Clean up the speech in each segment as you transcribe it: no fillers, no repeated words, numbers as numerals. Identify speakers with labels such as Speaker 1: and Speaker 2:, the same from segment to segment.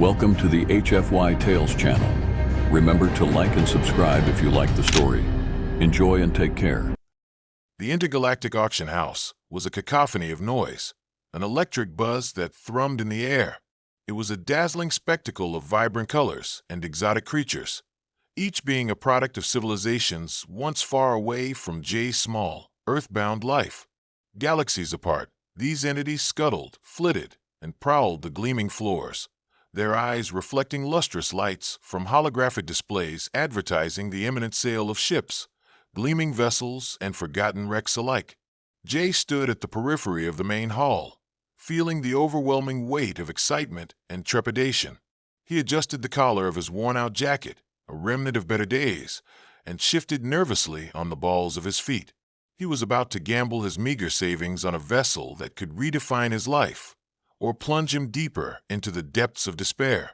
Speaker 1: Welcome to the HFY Tales channel. Remember to like and subscribe if you like the story. Enjoy and take care.
Speaker 2: The intergalactic auction house was a cacophony of noise, an electric buzz that thrummed in the air. It was a dazzling spectacle of vibrant colors and exotic creatures, each being a product of civilizations once far away from Jay's small, earthbound life. Galaxies apart, these entities scuttled, flitted, and prowled the gleaming floors, their eyes reflecting lustrous lights from holographic displays advertising the imminent sale of ships, gleaming vessels, and forgotten wrecks alike. Jay stood at the periphery of the main hall, feeling the overwhelming weight of excitement and trepidation. He adjusted the collar of his worn-out jacket, a remnant of better days, and shifted nervously on the balls of his feet. He was about to gamble his meager savings on a vessel that could redefine his life, or plunge him deeper into the depths of despair.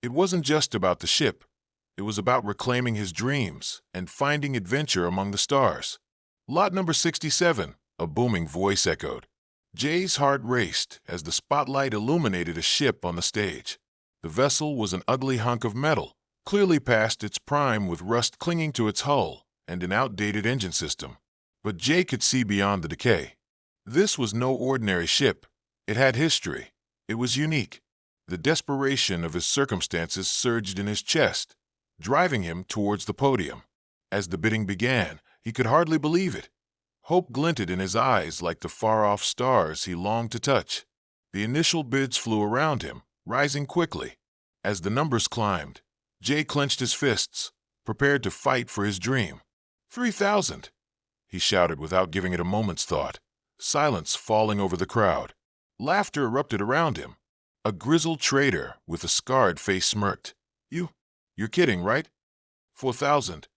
Speaker 2: It wasn't just about the ship. It was about reclaiming his dreams and finding adventure among the stars. Lot number 67, a booming voice echoed. Jay's heart raced as the spotlight illuminated a ship on the stage. The vessel was an ugly hunk of metal, clearly past its prime with rust clinging to its hull and an outdated engine system. But Jay could see beyond the decay. This was no ordinary ship. It had history. It was unique. The desperation of his circumstances surged in his chest, driving him towards the podium. As the bidding began, he could hardly believe it. Hope glinted in his eyes like the far-off stars he longed to touch. The initial bids flew around him, rising quickly. As the numbers climbed, Jay clenched his fists, prepared to fight for his dream. 3,000, he shouted without giving it a moment's thought, silence falling over the crowd. Laughter erupted around him. A grizzled trader with a scarred face smirked. You're kidding, right? 4,000,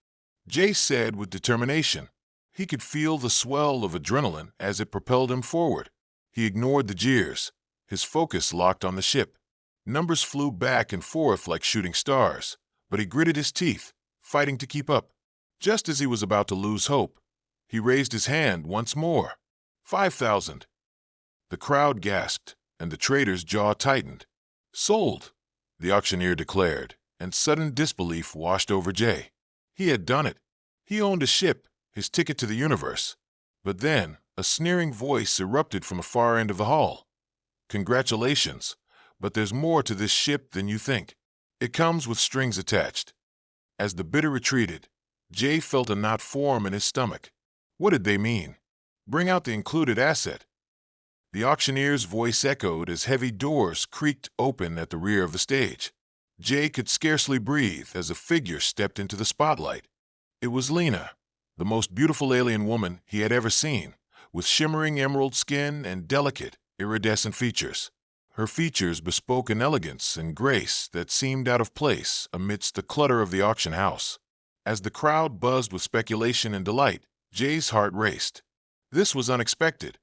Speaker 2: Jay said with determination. He could feel the swell of adrenaline as it propelled him forward. He ignored the jeers, his focus locked on the ship. Numbers flew back and forth like shooting stars, but he gritted his teeth, fighting to keep up. Just as he was about to lose hope, he raised his hand once more. 5,000. The crowd gasped, and the trader's jaw tightened. Sold, the auctioneer declared, and sudden disbelief washed over Jay. He had done it. He owned a ship, his ticket to the universe. But then, a sneering voice erupted from the far end of the hall. Congratulations, but there's more to this ship than you think. It comes with strings attached. As the bidder retreated, Jay felt a knot form in his stomach. What did they mean? Bring out the included asset. The auctioneer's voice echoed as heavy doors creaked open at the rear of the stage. Jay could scarcely breathe as a figure stepped into the spotlight. It was Lena, the most beautiful alien woman he had ever seen, with shimmering emerald skin and delicate, iridescent features. Her features bespoke an elegance and grace that seemed out of place amidst the clutter of the auction house. As the crowd buzzed with speculation and delight, Jay's heart raced. This was unexpected.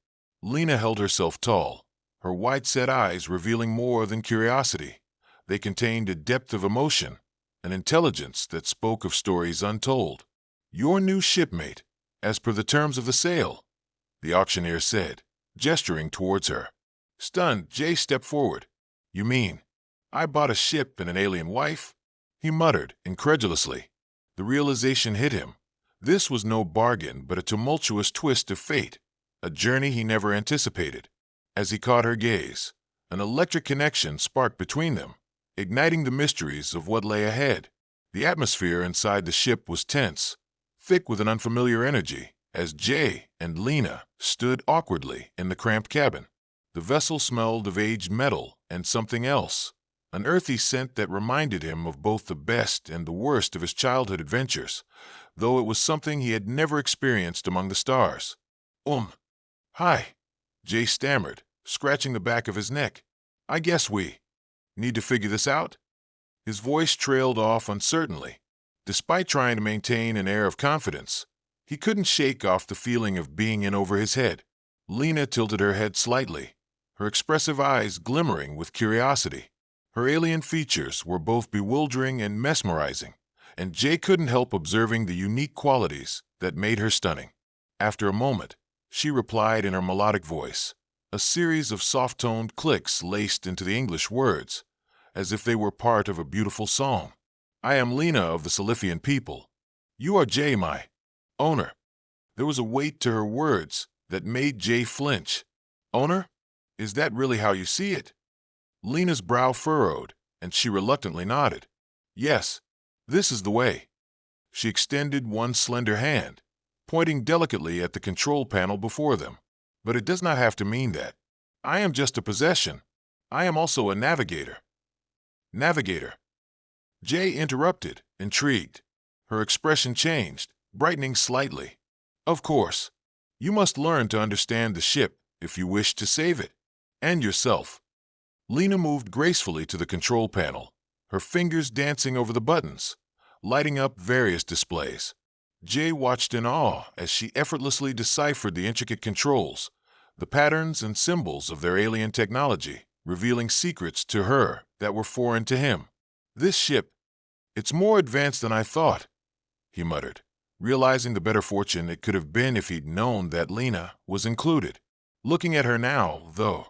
Speaker 2: Lena held herself tall, her wide-set eyes revealing more than curiosity. They contained a depth of emotion, an intelligence that spoke of stories untold. Your new shipmate, as per the terms of the sale, the auctioneer said, gesturing towards her. Stunned, Jay stepped forward. You mean, I bought a ship and an alien wife? He muttered, incredulously. The realization hit him. This was no bargain but a tumultuous twist of fate. A journey he never anticipated. As he caught her gaze, an electric connection sparked between them, igniting the mysteries of what lay ahead. The atmosphere inside the ship was tense, thick with an unfamiliar energy, as Jay and Lena stood awkwardly in the cramped cabin. The vessel smelled of aged metal and something else, an earthy scent that reminded him of both the best and the worst of his childhood adventures, though it was something he had never experienced among the stars. Hi, Jay stammered, scratching the back of his neck. I guess we need to figure this out? His voice trailed off uncertainly. Despite trying to maintain an air of confidence, he couldn't shake off the feeling of being in over his head. Lena tilted her head slightly, her expressive eyes glimmering with curiosity. Her alien features were both bewildering and mesmerizing, and Jay couldn't help observing the unique qualities that made her stunning. After a moment, she replied in her melodic voice, a series of soft-toned clicks laced into the English words, as if they were part of a beautiful song. "I am Lena of the Salifian people. You are Jay, my owner." There was a weight to her words that made Jay flinch. "Owner? Is that really how you see it?" Lena's brow furrowed, and she reluctantly nodded. "Yes, this is the way." She extended one slender hand, pointing delicately at the control panel before them. "But it does not have to mean that. I am just a possession. I am also a navigator." "Navigator?" Jay interrupted, intrigued. Her expression changed, brightening slightly. "Of course. You must learn to understand the ship if you wish to save it. And yourself." Lena moved gracefully to the control panel, her fingers dancing over the buttons, lighting up various displays. Jay watched in awe as she effortlessly deciphered the intricate controls, the patterns and symbols of their alien technology, revealing secrets to her that were foreign to him. "This ship, it's more advanced than I thought," he muttered, realizing the better fortune it could have been if he'd known that Lena was included. Looking at her now, though,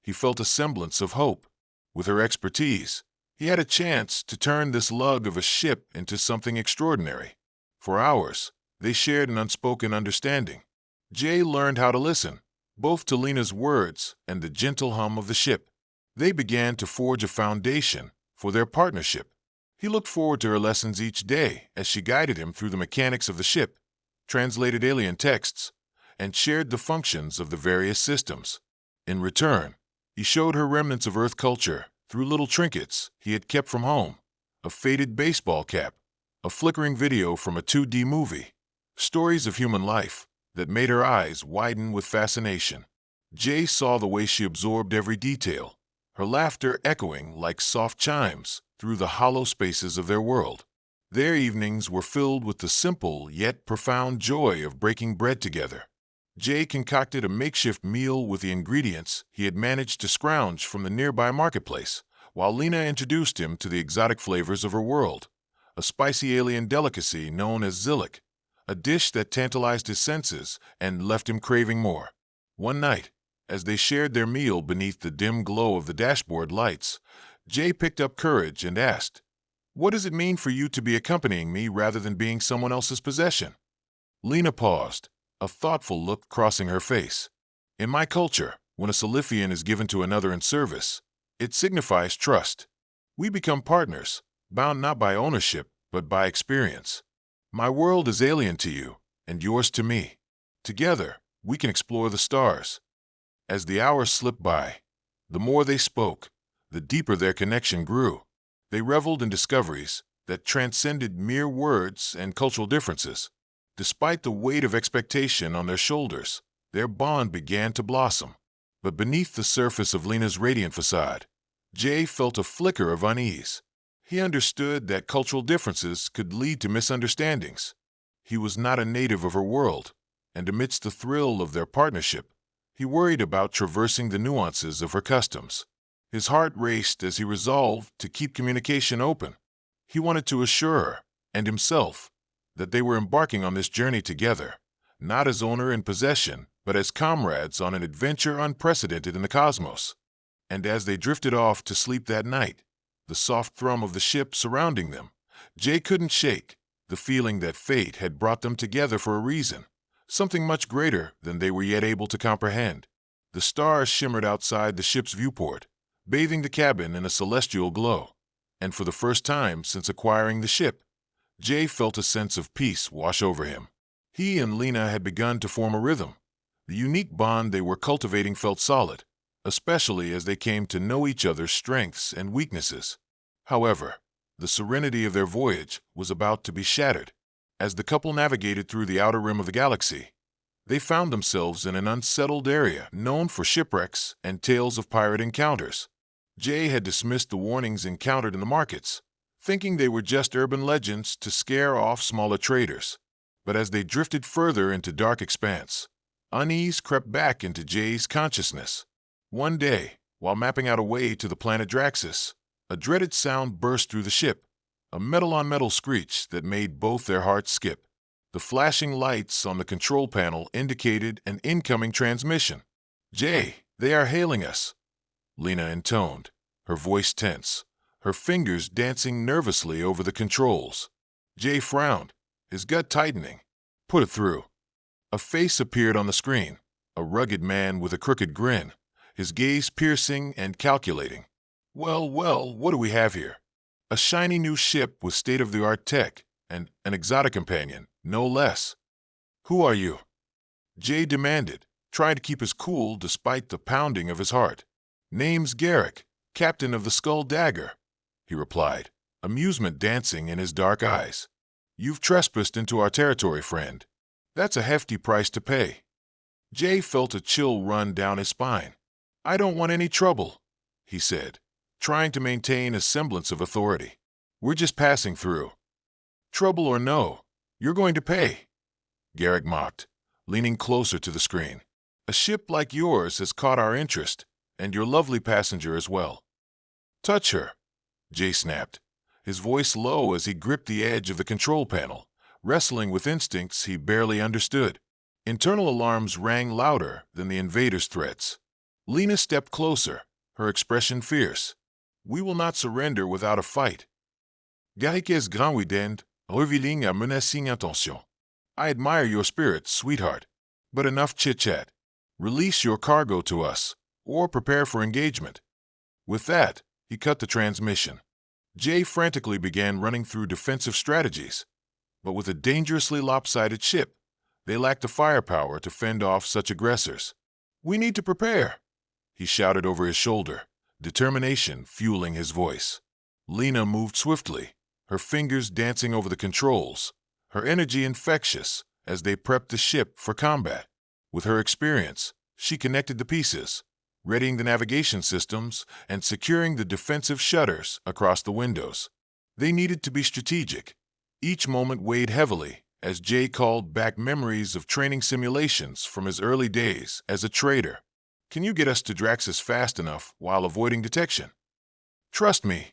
Speaker 2: he felt a semblance of hope. With her expertise, he had a chance to turn this lug of a ship into something extraordinary. For hours, they shared an unspoken understanding. Jay learned how to listen, both to Lena's words and the gentle hum of the ship. They began to forge a foundation for their partnership. He looked forward to her lessons each day as she guided him through the mechanics of the ship, translated alien texts, and shared the functions of the various systems. In return, he showed her remnants of Earth culture through little trinkets he had kept from home, a faded baseball cap, a flickering video from a 2D movie, stories of human life that made her eyes widen with fascination. Jay saw the way she absorbed every detail, her laughter echoing like soft chimes through the hollow spaces of their world. Their evenings were filled with the simple yet profound joy of breaking bread together. Jay concocted a makeshift meal with the ingredients he had managed to scrounge from the nearby marketplace, while Lena introduced him to the exotic flavors of her world, a spicy alien delicacy known as zillik, a dish that tantalized his senses and left him craving more. One night, as they shared their meal beneath the dim glow of the dashboard lights, Jay picked up courage and asked, "What does it mean for you to be accompanying me rather than being someone else's possession?" Lena paused, a thoughtful look crossing her face. "In my culture, when a Salifian is given to another in service, it signifies trust. We become partners, bound not by ownership, but by experience. My world is alien to you, and yours to me. Together, we can explore the stars." As the hours slipped by, the more they spoke, the deeper their connection grew. They reveled in discoveries that transcended mere words and cultural differences. Despite the weight of expectation on their shoulders, their bond began to blossom. But beneath the surface of Lena's radiant facade, Jay felt a flicker of unease. He understood that cultural differences could lead to misunderstandings. He was not a native of her world, and amidst the thrill of their partnership, he worried about traversing the nuances of her customs. His heart raced as he resolved to keep communication open. He wanted to assure her, and himself, that they were embarking on this journey together, not as owner and possession, but as comrades on an adventure unprecedented in the cosmos. And as they drifted off to sleep that night, the soft thrum of the ship surrounding them, Jay couldn't shake the feeling that fate had brought them together for a reason, something much greater than they were yet able to comprehend. The stars shimmered outside the ship's viewport, bathing the cabin in a celestial glow, and for the first time since acquiring the ship, Jay felt a sense of peace wash over him. He and Lena had begun to form a rhythm. The unique bond they were cultivating felt solid, especially as they came to know each other's strengths and weaknesses. However, the serenity of their voyage was about to be shattered. As the couple navigated through the outer rim of the galaxy, they found themselves in an unsettled area known for shipwrecks and tales of pirate encounters. Jay had dismissed the warnings encountered in the markets, thinking they were just urban legends to scare off smaller traders. But as they drifted further into dark expanse, unease crept back into Jay's consciousness. One day, while mapping out a way to the planet Draxus, a dreaded sound burst through the ship, a metal-on-metal screech that made both their hearts skip. The flashing lights on the control panel indicated an incoming transmission. "Jay, they are hailing us," Lena intoned, her voice tense, her fingers dancing nervously over the controls. Jay frowned, his gut tightening. Put it through. A face appeared on the screen, a rugged man with a crooked grin, his gaze piercing and calculating. Well, what do we have here? A shiny new ship with state-of-the-art tech, and an exotic companion, no less. Who are you? Jay demanded, trying to keep his cool despite the pounding of his heart. Name's Garrick, captain of the Skull Dagger, he replied, amusement dancing in his dark eyes. You've trespassed into our territory, friend. That's a hefty price to pay. Jay felt a chill run down his spine. I don't want any trouble, he said, trying to maintain a semblance of authority. We're just passing through. Trouble or no, you're going to pay, Garrick mocked, leaning closer to the screen. A ship like yours has caught our interest, and your lovely passenger as well. Touch her, Jay snapped, his voice low as he gripped the edge of the control panel, wrestling with instincts he barely understood. Internal alarms rang louder than the invaders' threats. Lena stepped closer, her expression fierce. We will not surrender without a fight. Garrick est grand weekend, revealing a menacing intention. I admire your spirit, sweetheart, but enough chit-chat. Release your cargo to us, or prepare for engagement. With that, he cut the transmission. Jay frantically began running through defensive strategies, but with a dangerously lopsided ship, they lacked the firepower to fend off such aggressors. We need to prepare, he shouted over his shoulder, determination fueling his voice. Lena moved swiftly, her fingers dancing over the controls, her energy infectious as they prepped the ship for combat. With her experience, she connected the pieces, readying the navigation systems and securing the defensive shutters across the windows. They needed to be strategic. Each moment weighed heavily as Jay called back memories of training simulations from his early days as a trader. Can you get us to Draxus fast enough while avoiding detection? Trust me,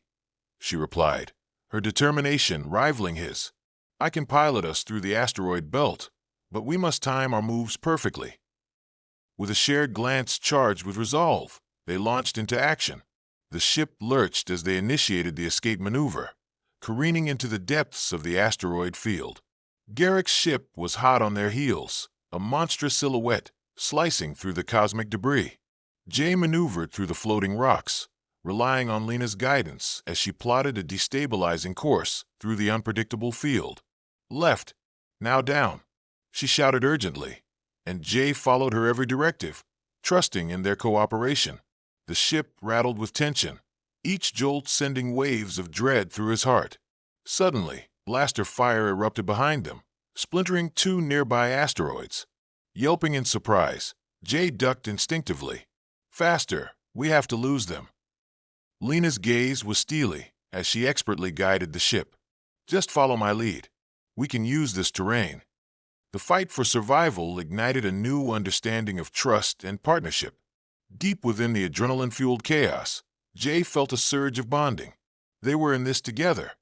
Speaker 2: she replied, her determination rivaling his. I can pilot us through the asteroid belt, but we must time our moves perfectly. With a shared glance charged with resolve, they launched into action. The ship lurched as they initiated the escape maneuver, careening into the depths of the asteroid field. Garrick's ship was hot on their heels, a monstrous silhouette slicing through the cosmic debris. Jay maneuvered through the floating rocks, relying on Lena's guidance as she plotted a destabilizing course through the unpredictable field. Left, now down, she shouted urgently, and Jay followed her every directive, trusting in their cooperation. The ship rattled with tension, each jolt sending waves of dread through his heart. Suddenly, blaster fire erupted behind them, splintering two nearby asteroids. Yelping in surprise, Jay ducked instinctively. Faster, we have to lose them. Lena's gaze was steely as she expertly guided the ship. Just follow my lead. We can use this terrain. The fight for survival ignited a new understanding of trust and partnership. Deep within the adrenaline-fueled chaos, Jay felt a surge of bonding. They were in this together,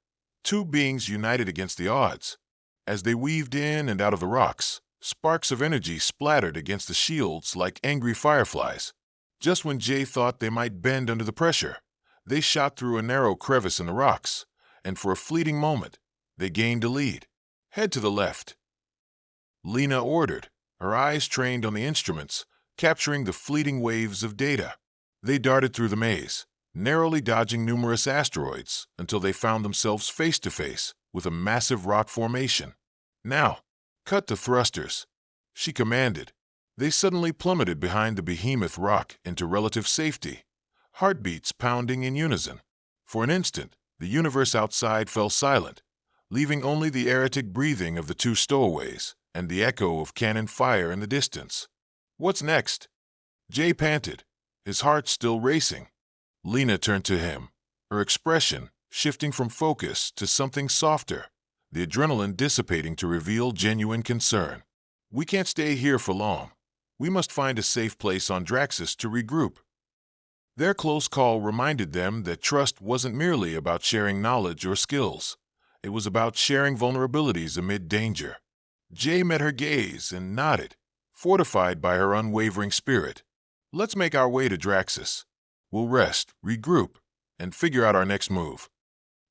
Speaker 2: two beings united against the odds. As they weaved in and out of the rocks, sparks of energy splattered against the shields like angry fireflies. Just when Jay thought they might bend under the pressure, they shot through a narrow crevice in the rocks, and for a fleeting moment, they gained a lead. Head to the left, Lena ordered, her eyes trained on the instruments, capturing the fleeting waves of data. They darted through the maze, narrowly dodging numerous asteroids until they found themselves face to face with a massive rock formation. Now, cut the thrusters, she commanded. They suddenly plummeted behind the behemoth rock into relative safety, heartbeats pounding in unison. For an instant, the universe outside fell silent, leaving only the erratic breathing of the two stowaways and the echo of cannon fire in the distance. What's next? Jay panted, his heart still racing. Lena turned to him, her expression shifting from focus to something softer, the adrenaline dissipating to reveal genuine concern. We can't stay here for long. We must find a safe place on Draxus to regroup. Their close call reminded them that trust wasn't merely about sharing knowledge or skills. It was about sharing vulnerabilities amid danger. Jay met her gaze and nodded, fortified by her unwavering spirit. Let's make our way to Draxus. We'll rest, regroup, and figure out our next move.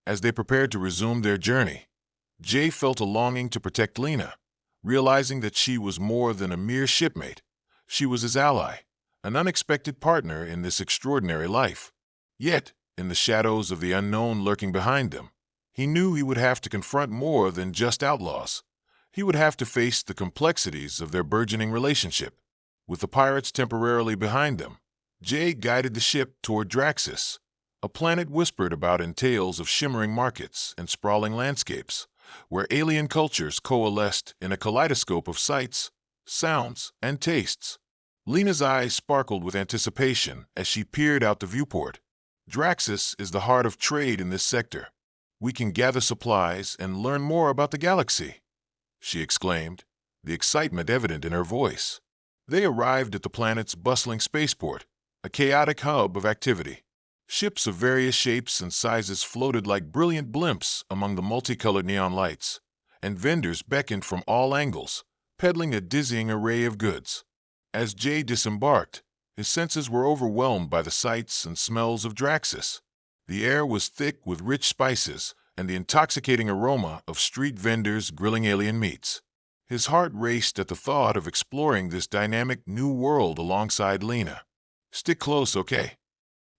Speaker 2: As they prepared to resume their journey, Jay felt a longing to protect Lena, realizing that she was more than a mere shipmate. She was his ally, an unexpected partner in this extraordinary life. Yet, in the shadows of the unknown lurking behind them, he knew he would have to confront more than just outlaws. He would have to face the complexities of their burgeoning relationship. With the pirates temporarily behind them, Jay guided the ship toward Draxus, a planet whispered about in tales of shimmering markets and sprawling landscapes, where alien cultures coalesced in a kaleidoscope of sights, sounds, and tastes. Lena's eyes sparkled with anticipation as she peered out the viewport. Draxus is the heart of trade in this sector. We can gather supplies and learn more about the galaxy, she exclaimed, the excitement evident in her voice. They arrived at the planet's bustling spaceport, a chaotic hub of activity. Ships of various shapes and sizes floated like brilliant blimps among the multicolored neon lights, and vendors beckoned from all angles, peddling a dizzying array of goods. As Jay disembarked, his senses were overwhelmed by the sights and smells of Draxus. The air was thick with rich spices and the intoxicating aroma of street vendors grilling alien meats. His heart raced at the thought of exploring this dynamic new world alongside Lena. "Stick close, okay?"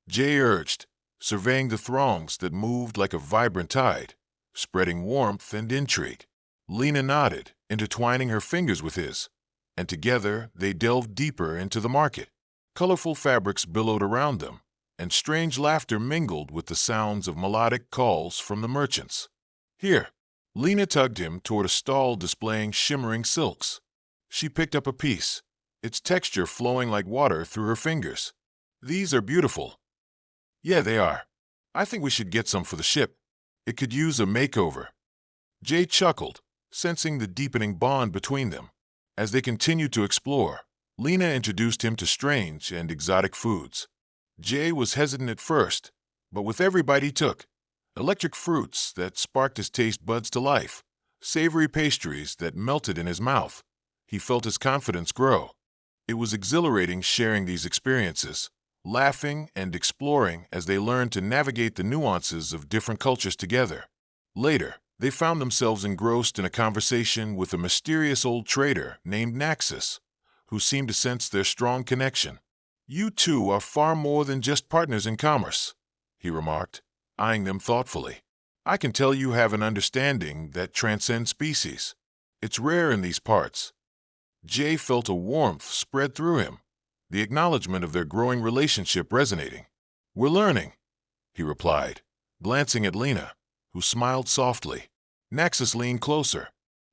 Speaker 2: Jay urged, surveying the throngs that moved like a vibrant tide, spreading warmth and intrigue. Lena nodded, intertwining her fingers with his, and together they delved deeper into the market. Colorful fabrics billowed around them, and strange laughter mingled with the sounds of melodic calls from the merchants. "Here." Lena tugged him toward a stall displaying shimmering silks. She picked up a piece, its texture flowing like water through her fingers. "These are beautiful." "Yeah, they are. I think we should get some for the ship. It could use a makeover." Jay chuckled, sensing the deepening bond between them. As they continued to explore, Lena introduced him to strange and exotic foods. Jay was hesitant at first, but with every bite he took, electric fruits that sparked his taste buds to life, savory pastries that melted in his mouth, he felt his confidence grow. It was exhilarating sharing these experiences, laughing and exploring as they learned to navigate the nuances of different cultures together. Later, they found themselves engrossed in a conversation with a mysterious old trader named Naxus, who seemed to sense their strong connection. "You two are far more than just partners in commerce," he remarked, eyeing them thoughtfully. "I can tell you have an understanding that transcends species. It's rare in these parts." Jay felt a warmth spread through him, the acknowledgement of their growing relationship resonating. "We're learning," he replied, glancing at Lena, who smiled softly. Naxus leaned closer.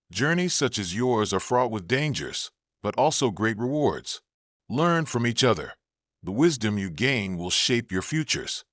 Speaker 2: "Journeys such as yours are fraught with dangers, but also great rewards. Learn from each other. The wisdom you gain will shape your futures."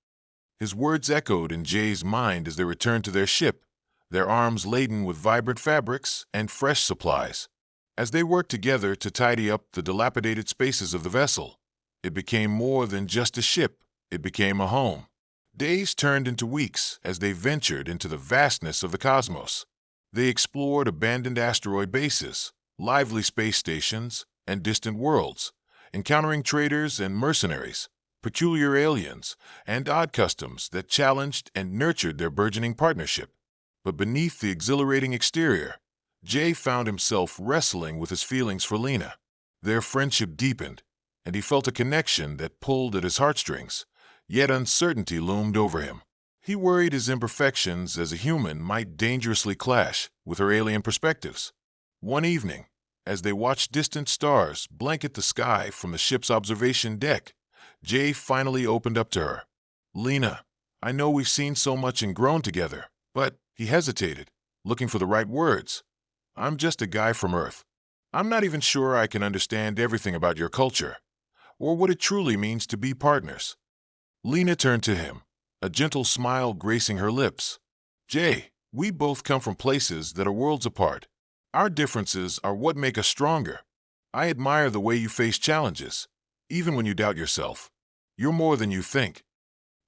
Speaker 2: His words echoed in Jay's mind as they returned to their ship, their arms laden with vibrant fabrics and fresh supplies. As they worked together to tidy up the dilapidated spaces of the vessel, it became more than just a ship, it became a home. Days turned into weeks as they ventured into the vastness of the cosmos. They explored abandoned asteroid bases, lively space stations, and distant worlds, encountering traders and mercenaries, peculiar aliens, and odd customs that challenged and nurtured their burgeoning partnership. But beneath the exhilarating exterior, Jay found himself wrestling with his feelings for Lena. Their friendship deepened, and he felt a connection that pulled at his heartstrings, yet uncertainty loomed over him. He worried his imperfections as a human might dangerously clash with her alien perspectives. One evening, as they watched distant stars blanket the sky from the ship's observation deck, Jay finally opened up to her. "Lena, I know we've seen so much and grown together," but he hesitated, looking for the right words. "I'm just a guy from Earth. I'm not even sure I can understand everything about your culture, or what it truly means to be partners." Lena turned to him, a gentle smile gracing her lips. "Jay, we both come from places that are worlds apart. Our differences are what make us stronger. I admire the way you face challenges, even when you doubt yourself. You're more than you think."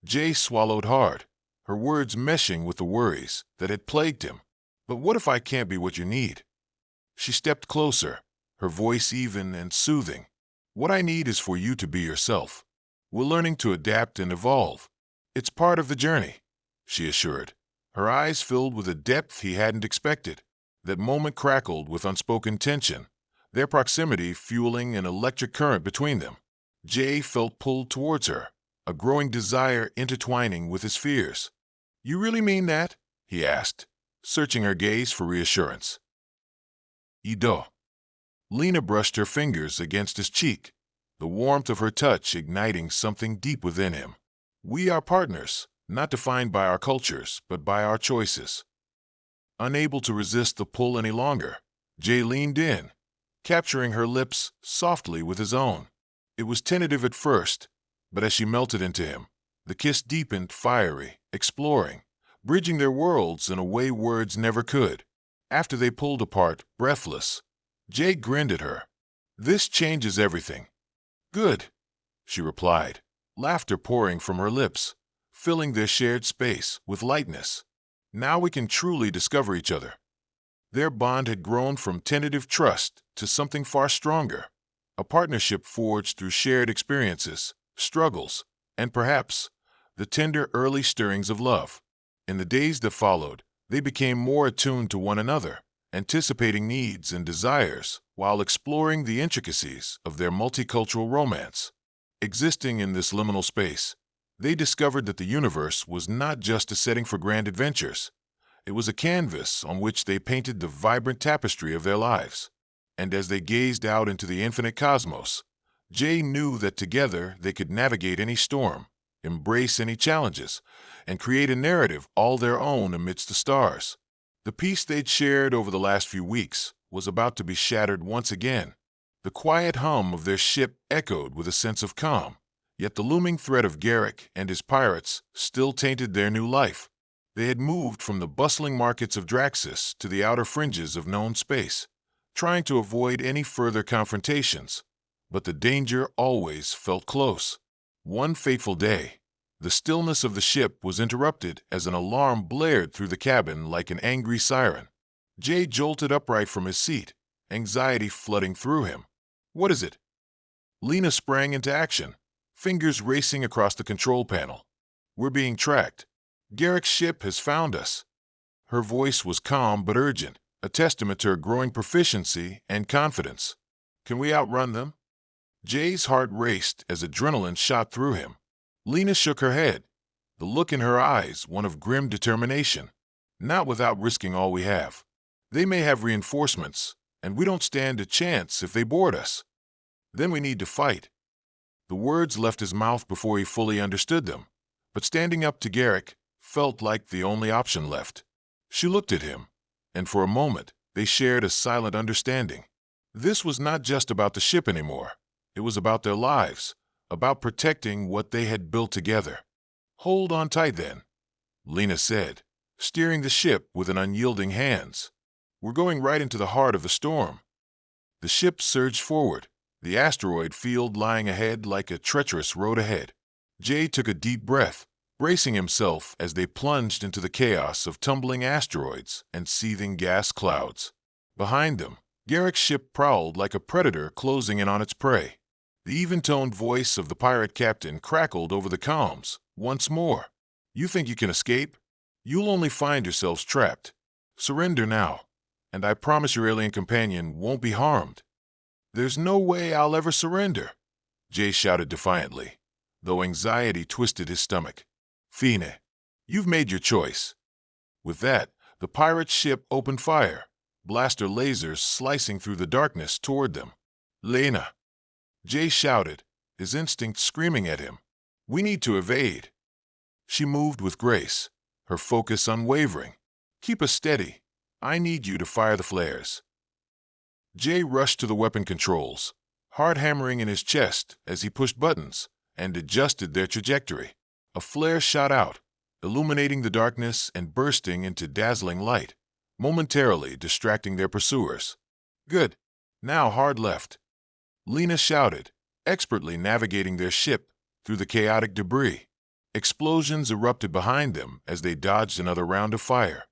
Speaker 2: Jay swallowed hard, her words meshing with the worries that had plagued him. "But what if I can't be what you need?" She stepped closer, her voice even and soothing. "What I need is for you to be yourself. We're learning to adapt and evolve. It's part of the journey, she assured, her eyes filled with a depth he hadn't expected. That moment crackled with unspoken tension, their proximity fueling an electric current between them. Jay felt pulled towards her, a growing desire intertwining with his fears. You really mean that? He asked, searching her gaze for reassurance. Ido. Lena brushed her fingers against his cheek, the warmth of her touch igniting something deep within him. We are partners, not defined by our cultures, but by our choices. Unable to resist the pull any longer, Jay leaned in, capturing her lips softly with his own. It was tentative at first, but as she melted into him, the kiss deepened, fiery, exploring, bridging their worlds in a way words never could. After they pulled apart, breathless, Jay grinned at her. This changes everything. Good, she replied, laughter pouring from her lips, filling their shared space with lightness. Now we can truly discover each other. Their bond had grown from tentative trust to something far stronger, a partnership forged through shared experiences, struggles, and perhaps the tender early stirrings of love. In the days that followed, they became more attuned to one another, anticipating needs and desires while exploring the intricacies of their multicultural romance. Existing in this liminal space, they discovered that the universe was not just a setting for grand adventures. It was a canvas on which they painted the vibrant tapestry of their lives. And as they gazed out into the infinite cosmos, Jay knew that together they could navigate any storm, embrace any challenges, and create a narrative all their own amidst the stars. The peace they'd shared over the last few weeks was about to be shattered once again. The quiet hum of their ship echoed with a sense of calm, yet the looming threat of Garrick and his pirates still tainted their new life. They had moved from the bustling markets of Draxus to the outer fringes of known space, trying to avoid any further confrontations, but the danger always felt close. One fateful day, the stillness of the ship was interrupted as an alarm blared through the cabin like an angry siren. Jay jolted upright from his seat, anxiety flooding through him. What is it? Lena sprang into action, fingers racing across the control panel. We're being tracked. Garrick's ship has found us. Her voice was calm but urgent, a testament to her growing proficiency and confidence. Can we outrun them? Jay's heart raced as adrenaline shot through him. Lena shook her head, the look in her eyes one of grim determination. Not without risking all we have. They may have reinforcements, and we don't stand a chance if they board us. Then we need to fight. The words left his mouth before he fully understood them, but standing up to Garrick felt like the only option left. She looked at him, and for a moment they shared a silent understanding. This was not just about the ship anymore. It was about their lives, about protecting what they had built together. Hold on tight then, Lena said, steering the ship with an unyielding hands. We're going right into the heart of the storm. The ship surged forward, the asteroid field lying ahead like a treacherous road ahead. Jay took a deep breath, bracing himself as they plunged into the chaos of tumbling asteroids and seething gas clouds. Behind them, Garrick's ship prowled like a predator closing in on its prey. The even-toned voice of the pirate captain crackled over the comms once more. You think you can escape? You'll only find yourselves trapped. Surrender now, and I promise your alien companion won't be harmed. There's no way I'll ever surrender, Jay shouted defiantly, though anxiety twisted his stomach. Fine, you've made your choice. With that, the pirate ship opened fire, blaster lasers slicing through the darkness toward them. Lena, Jay shouted, his instinct screaming at him. We need to evade. She moved with grace, her focus unwavering. Keep us steady. I need you to fire the flares. Jay rushed to the weapon controls, heart hammering in his chest as he pushed buttons and adjusted their trajectory. A flare shot out, illuminating the darkness and bursting into dazzling light, momentarily distracting their pursuers. Good. Now hard left. Lena shouted, expertly navigating their ship through the chaotic debris. Explosions erupted behind them as they dodged another round of fire.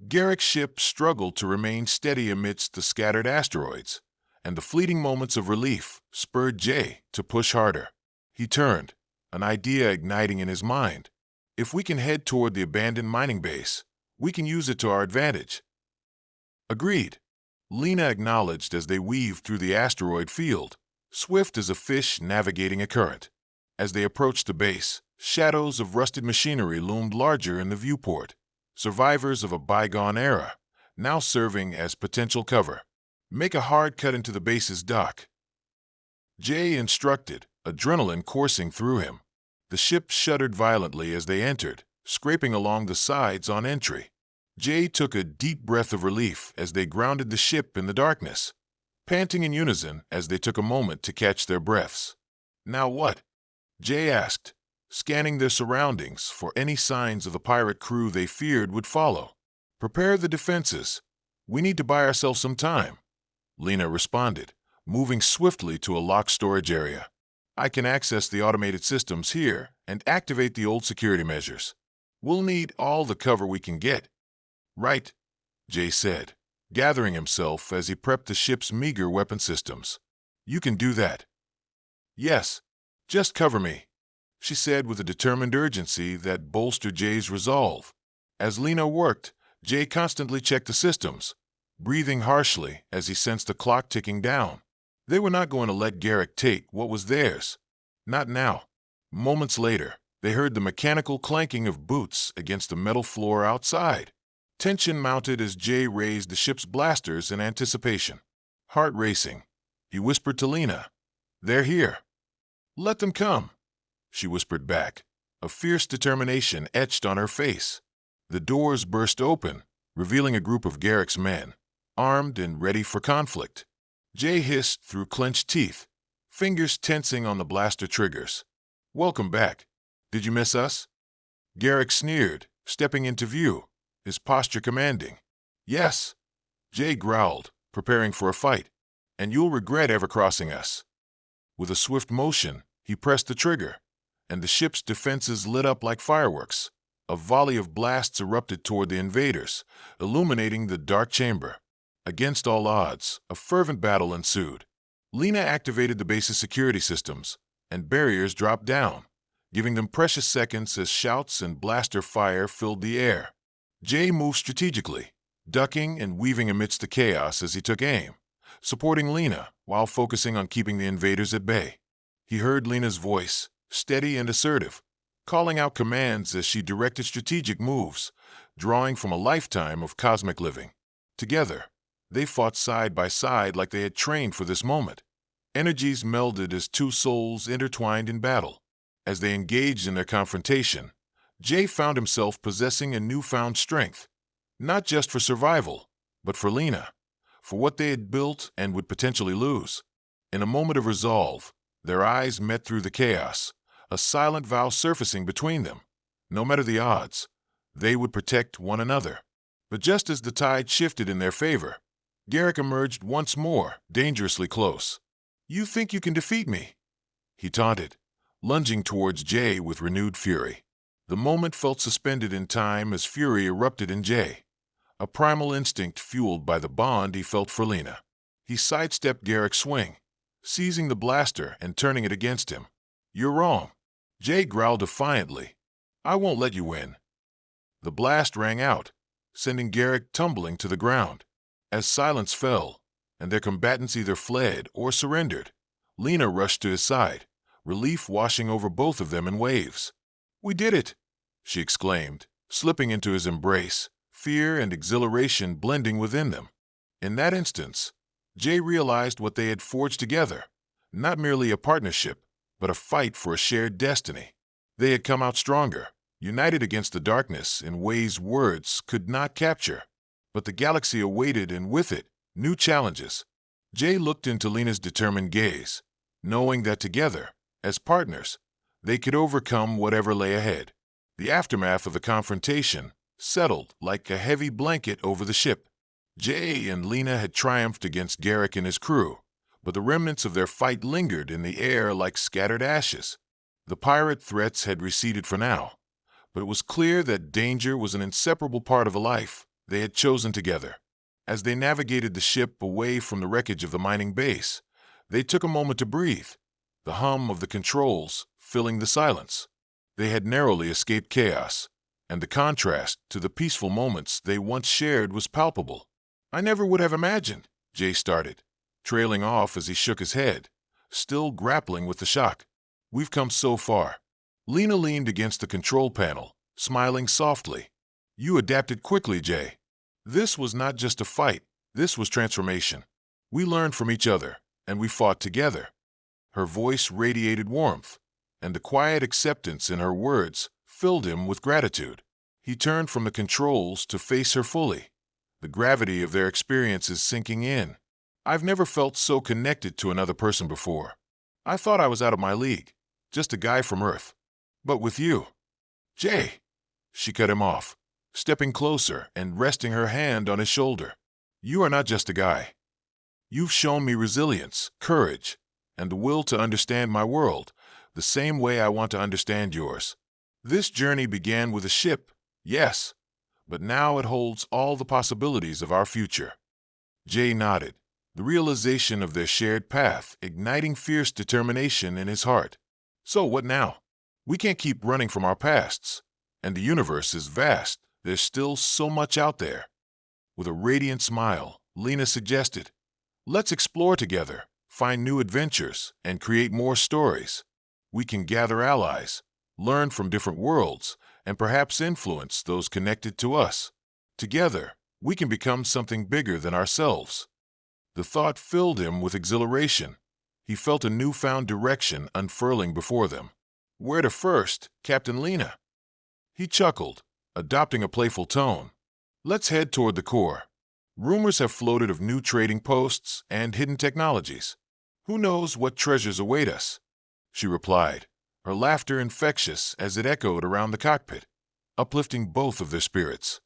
Speaker 2: Garrick's ship struggled to remain steady amidst the scattered asteroids, and the fleeting moments of relief spurred Jay to push harder. He turned, an idea igniting in his mind. If we can head toward the abandoned mining base, we can use it to our advantage. Agreed. Lena acknowledged as they weaved through the asteroid field, swift as a fish navigating a current. As they approached the base, shadows of rusted machinery loomed larger in the viewport, survivors of a bygone era, now serving as potential cover. Make a hard cut into the base's dock. Jay instructed, adrenaline coursing through him. The ship shuddered violently as they entered, scraping along the sides on entry. Jay took a deep breath of relief as they grounded the ship in the darkness, panting in unison as they took a moment to catch their breaths. Now what? Jay asked, scanning their surroundings for any signs of the pirate crew they feared would follow. Prepare the defenses. We need to buy ourselves some time, Lena responded, moving swiftly to a locked storage area. I can access the automated systems here and activate the old security measures. We'll need all the cover we can get. Right, Jay said, gathering himself as he prepped the ship's meager weapon systems. You can do that. Yes, just cover me, she said with a determined urgency that bolstered Jay's resolve. As Lena worked, Jay constantly checked the systems, breathing harshly as he sensed the clock ticking down. They were not going to let Garrick take what was theirs. Not now. Moments later, they heard the mechanical clanking of boots against the metal floor outside. Tension mounted as Jay raised the ship's blasters in anticipation. Heart racing, he whispered to Lena, "They're here." "Let them come," she whispered back, a fierce determination etched on her face. The doors burst open, revealing a group of Garrick's men, armed and ready for conflict. Jay hissed through clenched teeth, fingers tensing on the blaster triggers. "Welcome back. Did you miss us?" Garrick sneered, stepping into view, his posture commanding. "Yes," Jay growled, preparing for a fight. "And you'll regret ever crossing us." With a swift motion, he pressed the trigger, and the ship's defenses lit up like fireworks. A volley of blasts erupted toward the invaders, illuminating the dark chamber. Against all odds, a fervent battle ensued. Lena activated the base's security systems, and barriers dropped down, giving them precious seconds as shouts and blaster fire filled the air. Jay moved strategically, ducking and weaving amidst the chaos as he took aim, supporting Lena while focusing on keeping the invaders at bay. He heard Lena's voice, steady and assertive, calling out commands as she directed strategic moves, drawing from a lifetime of cosmic living. Together, they fought side by side like they had trained for this moment. Energies melded as two souls intertwined in battle. As they engaged in their confrontation, Jay found himself possessing a newfound strength, not just for survival, but for Lena, for what they had built and would potentially lose. In a moment of resolve, their eyes met through the chaos, a silent vow surfacing between them. No matter the odds, they would protect one another. But just as the tide shifted in their favor, Garrick emerged once more, dangerously close. "You think you can defeat me?" he taunted, lunging towards Jay with renewed fury. The moment felt suspended in time as fury erupted in Jay, a primal instinct fueled by the bond he felt for Lena. He sidestepped Garrick's swing, seizing the blaster and turning it against him. "You're wrong," Jay growled defiantly. "I won't let you win." The blast rang out, sending Garrick tumbling to the ground. As silence fell, and their combatants either fled or surrendered, Lena rushed to his side, relief washing over both of them in waves. "We did it!" she exclaimed, slipping into his embrace, fear and exhilaration blending within them. In that instance, Jay realized what they had forged together, not merely a partnership, but a fight for a shared destiny. They had come out stronger, united against the darkness in ways words could not capture. But the galaxy awaited, and with it, new challenges. Jay looked into Lena's determined gaze, knowing that together, as partners, they could overcome whatever lay ahead. The aftermath of the confrontation settled like a heavy blanket over the ship. Jay and Lena had triumphed against Garrick and his crew, but the remnants of their fight lingered in the air like scattered ashes. The pirate threats had receded for now, but it was clear that danger was an inseparable part of the life they had chosen together. As they navigated the ship away from the wreckage of the mining base, they took a moment to breathe, the hum of the controls filling the silence. They had narrowly escaped chaos, and the contrast to the peaceful moments they once shared was palpable. "I never would have imagined," Jay started, trailing off as he shook his head, still grappling with the shock. "We've come so far." Lena leaned against the control panel, smiling softly. "You adapted quickly, Jay. This was not just a fight, this was transformation. We learned from each other, and we fought together." Her voice radiated warmth, and the quiet acceptance in her words filled him with gratitude. He turned from the controls to face her fully, the gravity of their experiences sinking in. "I've never felt so connected to another person before. I thought I was out of my league, just a guy from Earth. But with you—" "Jay!" She cut him off, stepping closer and resting her hand on his shoulder. "You are not just a guy. You've shown me resilience, courage, and the will to understand my world the same way I want to understand yours. This journey began with a ship, yes, but now it holds all the possibilities of our future." Jay nodded, the realization of their shared path igniting fierce determination in his heart. "So what now? We can't keep running from our pasts, and the universe is vast. There's still so much out there." With a radiant smile, Lena suggested, "Let's explore together, find new adventures, and create more stories. We can gather allies, learn from different worlds, and perhaps influence those connected to us. Together, we can become something bigger than ourselves." The thought filled him with exhilaration. He felt a newfound direction unfurling before them. "Where to first, Captain Lena?" He chuckled, adopting a playful tone. "Let's head toward the core. Rumors have floated of new trading posts and hidden technologies. Who knows what treasures await us?" She replied, her laughter infectious as it echoed around the cockpit, uplifting both of their spirits.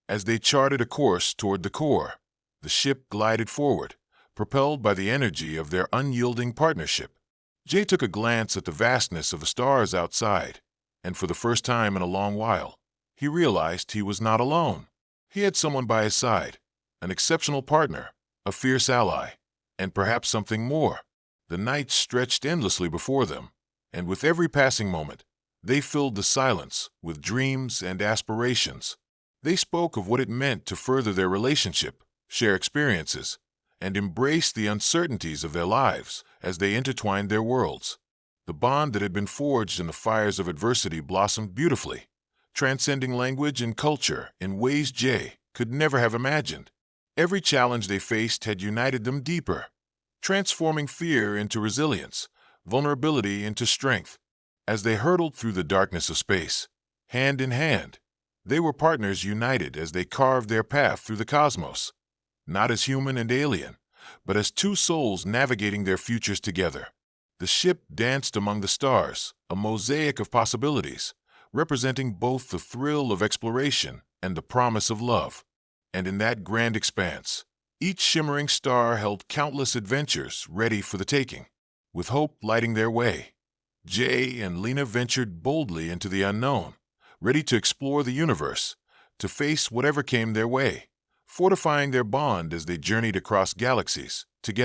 Speaker 2: As they charted a course toward the core, the ship glided forward, propelled by the energy of their unyielding partnership. Jay took a glance at the vastness of the stars outside, and for the first time in a long while, he realized he was not alone. He had someone by his side, an exceptional partner, a fierce ally, and perhaps something more. The night stretched endlessly before them, and with every passing moment, they filled the silence with dreams and aspirations. They spoke of what it meant to further their relationship, share experiences, and embrace the uncertainties of their lives as they intertwined their worlds. The bond that had been forged in the fires of adversity blossomed beautifully, transcending language and culture in ways Jay could never have imagined. Every challenge they faced had united them deeper, transforming fear into resilience, vulnerability into strength. As they hurtled through the darkness of space, hand in hand, they were partners united as they carved their path through the cosmos, not as human and alien, but as two souls navigating their futures together. The ship danced among the stars, a mosaic of possibilities, representing both the thrill of exploration and the promise of love. And in that grand expanse, each shimmering star held countless adventures ready for the taking. With hope lighting their way, Jay and Lena ventured boldly into the unknown, ready to explore the universe, to face whatever came their way, fortifying their bond as they journeyed across galaxies together.